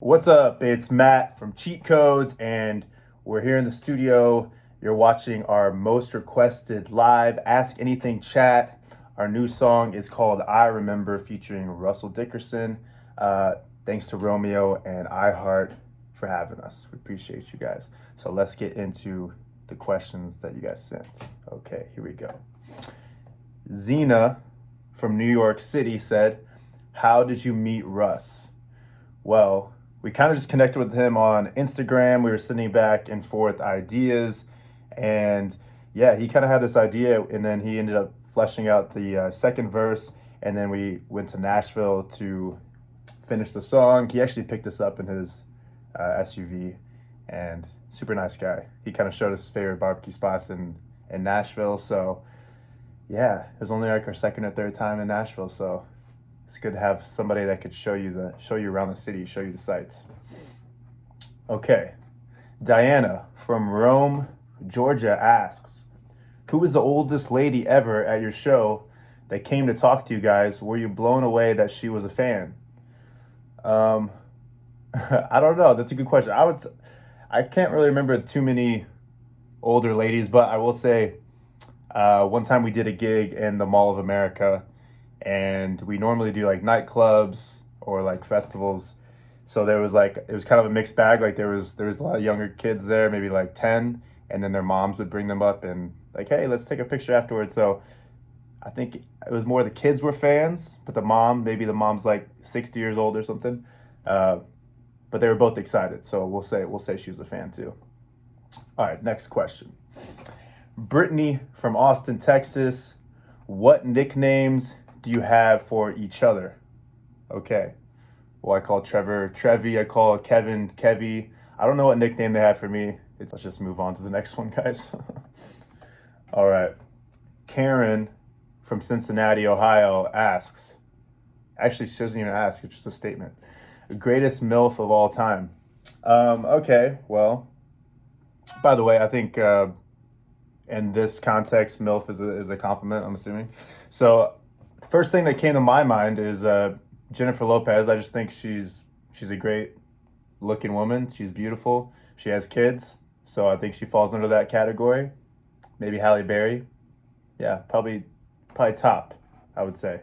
What's up? It's Matt from Cheat Codes, and we're here in the studio. You're watching our most requested live Ask Anything chat. Our new song is called I Remember, featuring Russell Dickerson. Thanks to Romeo and iHeart for having us. We appreciate you guys. So let's get into the questions that you guys sent. Okay, here we go. Zena from New York City said, "How did you meet Russ?" Well, we kind of just connected with him on Instagram. We were sending back and forth ideas. And yeah, he kind of had this idea, and then he ended up fleshing out the second verse. And then we went to Nashville to finish the song. He actually picked us up in his SUV, and super nice guy. He kind of showed us his favorite barbecue spots in Nashville. So yeah, it was only like our second or third time in Nashville. So it's good to have somebody that could show you around the city, show you the sights. Okay. Diana from Rome, Georgia asks, "Who was the oldest lady ever at your show that came to talk to you guys? Were you blown away that she was a fan?" Um, I don't know. That's a good question. I can't really remember too many older ladies, but I will say one time we did a gig in the Mall of America, and we normally do like nightclubs or like festivals. So it was kind of a mixed bag. Like there was a lot of younger kids there, maybe like 10, and then their moms would bring them up and like, "Hey, let's take a picture afterwards." So I think it was more the kids were fans, but maybe the mom's like 60 years old or something. Uh, but they were both excited, so we'll say she was a fan too. All right, next question. Brittany from Austin, Texas. "What nicknames do you have for each other?" Okay. Well, I call Trevor Trevi. I call Kevin Kevy. I don't know what nickname they have for me. Let's just move on to the next one, guys. All right. Karen from Cincinnati, Ohio asks, actually, she doesn't even ask, it's just a statement. "Greatest MILF of all time." Okay, well, by the way, I think in this context, MILF is a compliment, I'm assuming. So, first thing that came to my mind is Jennifer Lopez. I just think she's a great looking woman. She's beautiful. She has kids, so I think she falls under that category. Maybe Halle Berry. Yeah, probably top, I would say.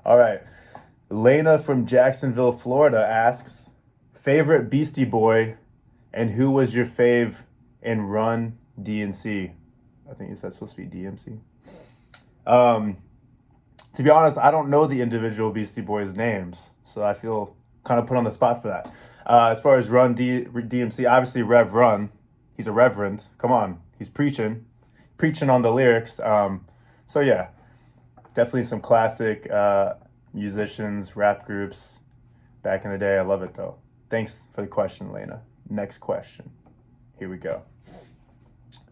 All right. Lena from Jacksonville, Florida asks, "Favorite Beastie Boy, and who was your fave in Run DNC?" I think that's supposed to be DMC. Um, to be honest, I don't know the individual Beastie Boys' names, so I feel kind of put on the spot for that. As far as DMC, obviously Rev Run. He's a reverend. Come on, he's preaching on the lyrics. So yeah, definitely some classic musicians, rap groups back in the day. I love it though. Thanks for the question, Lena. Next question. Here we go.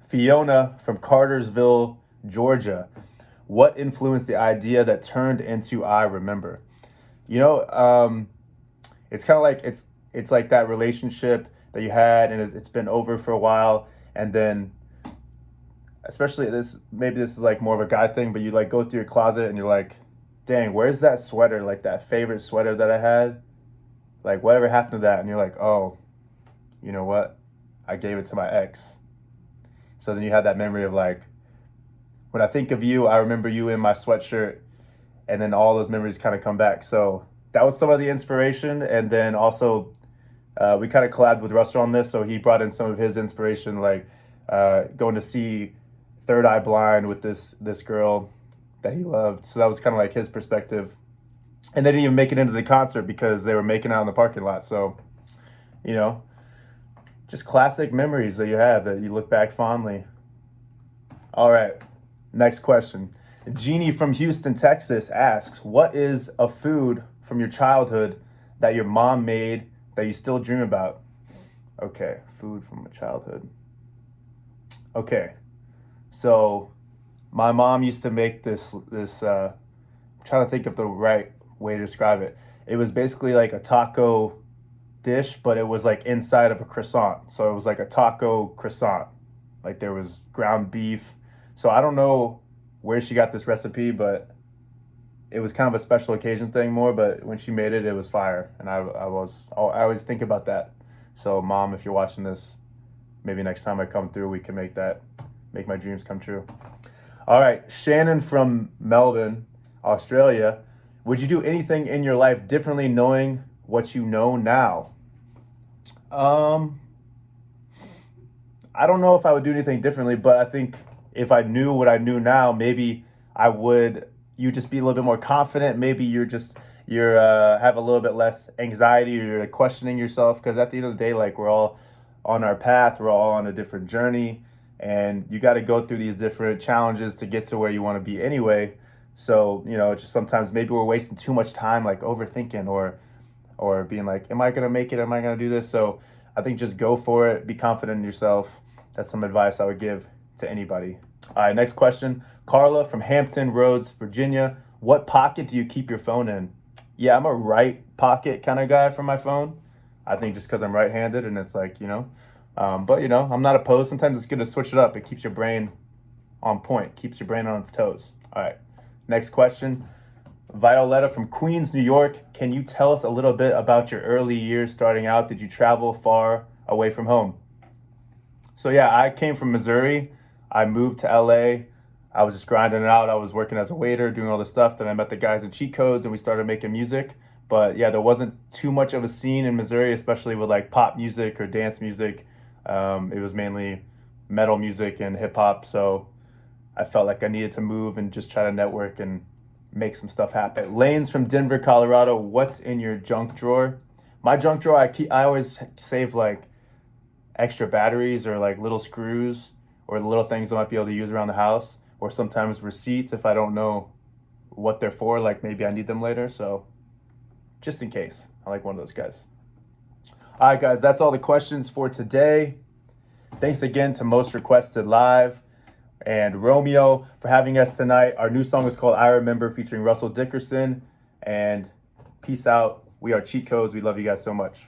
Fiona from Cartersville, Georgia. "What influenced the idea that turned into I Remember?" You know, it's kind of like it's like that relationship that you had, and it's been over for a while, and then especially maybe this is like more of a guy thing, but you like go through your closet and you're like, "Dang, where's that sweater? Like that favorite sweater that I had? Like whatever happened to that?" And you're like, "Oh, you know what? I gave it to my ex." So then you have that memory of like, when I think of you, I remember you in my sweatshirt, and then all those memories kind of come back. So that was some of the inspiration, and then also we kind of collabed with Russ on this, so he brought in some of his inspiration, like going to see Third Eye Blind with this girl that he loved. So that was kind of like his perspective, and they didn't even make it into the concert because they were making out in the parking lot. So you know, just classic memories that you have that you look back fondly. All right. Next question. Jeannie from Houston, Texas asks, "What is a food from your childhood that your mom made that you still dream about?" Okay, food from my childhood. Okay, so my mom used to make this. I'm trying to think of the right way to describe it. It was basically like a taco dish, but it was like inside of a croissant. So it was like a taco croissant. Like there was ground beef. So I don't know where she got this recipe, but it was kind of a special occasion thing more, but when she made it, it was fire. And I always think about that. So Mom, if you're watching this, maybe next time I come through, we can make my dreams come true. All right, Shannon from Melbourne, Australia. Would you do anything in your life differently knowing what you know now? I don't know if I would do anything differently, but I think if I knew what I knew now, maybe you just be a little bit more confident. Maybe you're have a little bit less anxiety, or you're like questioning yourself, because at the end of the day, like, we're all on our path, we're all on a different journey, and you got to go through these different challenges to get to where you want to be anyway. So, just sometimes maybe we're wasting too much time like overthinking, or being like, am I going to make it? Am I going to do this? So I think just go for it. Be confident in yourself. That's some advice I would give to anybody. All right, next question. Carla from Hampton Roads, Virginia. What pocket do you keep your phone in? Yeah, I'm a right pocket kind of guy for my phone. I think just because I'm right-handed, and it's like, but I'm not opposed. Sometimes it's good to switch it up. It keeps your brain on point, keeps your brain on its toes. All right, next question. Violetta from Queens, New York. Can you tell us a little bit about your early years starting out? Did you travel far away from home? So yeah, I came from Missouri. I moved to LA. I was just grinding it out. I was working as a waiter, doing all this stuff. Then I met the guys in Cheat Codes, and we started making music. But yeah, there wasn't too much of a scene in Missouri, especially with like pop music or dance music. It was mainly metal music and hip hop. So I felt like I needed to move and just try to network and make some stuff happen. Lane's from Denver, Colorado. What's in your junk drawer? My junk drawer, I always save like extra batteries, or like little screws, or the little things I might be able to use around the house, or sometimes receipts if I don't know what they're for, like maybe I need them later. So just in case, I like one of those guys. All right, guys, that's all the questions for today. Thanks again to Most Requested Live and Romeo for having us tonight. Our new song is called I Remember, featuring Russell Dickerson. And peace out. We are Cheat Codes. We love you guys so much.